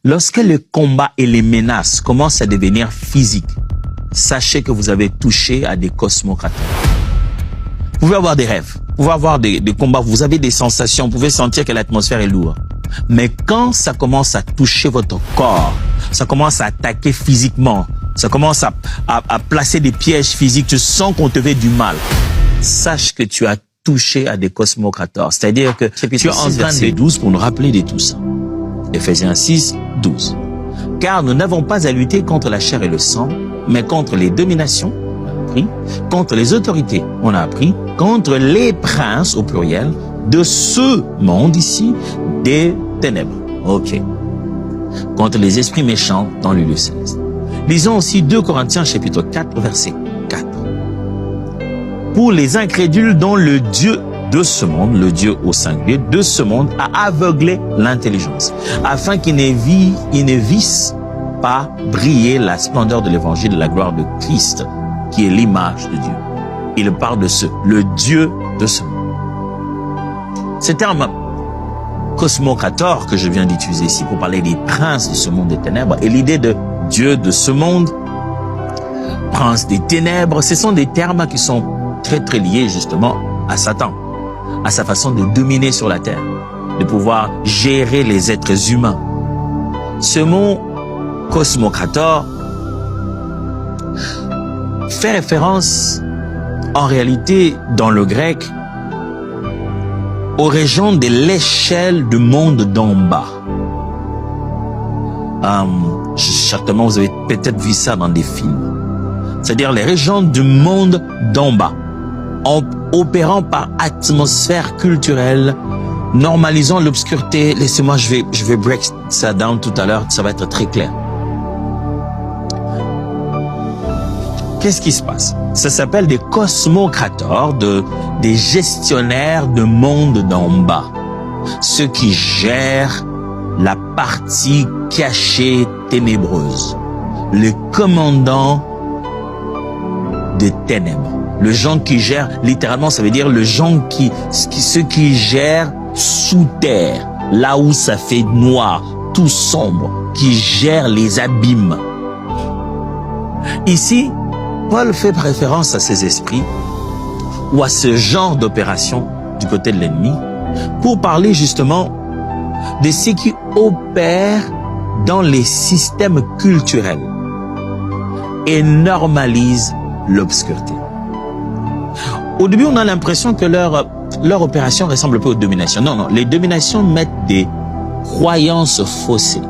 Lorsque le combat et les menaces commencent à devenir physiques, sachez que vous avez touché à des cosmocratères. Vous pouvez avoir des rêves, vous pouvez avoir des combats, vous avez des sensations, vous pouvez sentir que l'atmosphère est lourde. Mais quand ça commence à toucher votre corps, ça commence à attaquer physiquement, ça commence à placer des pièges physiques, tu sens qu'on te fait du mal, sache que tu as touché à des cosmocratères. C'est-à-dire que tu es en train de 12 pour nous rappeler de tout ça. Éphésiens 6, 12. Car nous n'avons pas à lutter contre la chair et le sang, mais contre les dominations, on a appris, contre les autorités, on a appris, contre les princes, au pluriel, de ce monde ici, des ténèbres. Ok. Contre les esprits méchants dans le lieu céleste. Lisons aussi 2 Corinthiens chapitre 4, verset 4. Pour les incrédules dont le Dieu de ce monde, le Dieu au singulier, de ce monde, a aveuglé l'intelligence, afin qu'ils ne vissent pas briller la splendeur de l'évangile de la gloire de Christ, qui est l'image de Dieu. Il parle de le Dieu de ce monde. Ce terme cosmocrator que je viens d'utiliser ici pour parler des princes de ce monde des ténèbres et l'idée de Dieu de ce monde, prince des ténèbres, ce sont des termes qui sont très très liés justement à Satan, à sa façon de dominer sur la terre, de pouvoir gérer les êtres humains. Ce mot cosmocrator fait référence en réalité dans le grec aux régions de l'échelle du monde d'en bas. Certainement vous avez peut-être vu ça dans des films. C'est-à-dire les régions du monde d'en bas, opérant par atmosphère culturelle, normalisant l'obscurité. Laissez-moi, je vais break ça down tout à l'heure, ça va être très clair. Qu'est-ce qui se passe? Ça s'appelle des cosmocrators, des gestionnaires de monde d'en bas. Ceux qui gèrent la partie cachée ténébreuse. Le commandant des ténèbres. Le gens qui gèrent, littéralement, ça veut dire le gens ceux qui gèrent sous terre, là où ça fait noir, tout sombre, qui gèrent les abîmes. Ici, Paul fait référence à ces esprits ou à ce genre d'opération du côté de l'ennemi pour parler justement de ceux qui opèrent dans les systèmes culturels et normalisent l'obscurité. Au début, on a l'impression que leur opération ressemble un peu aux dominations. Non, les dominations mettent des croyances faussées.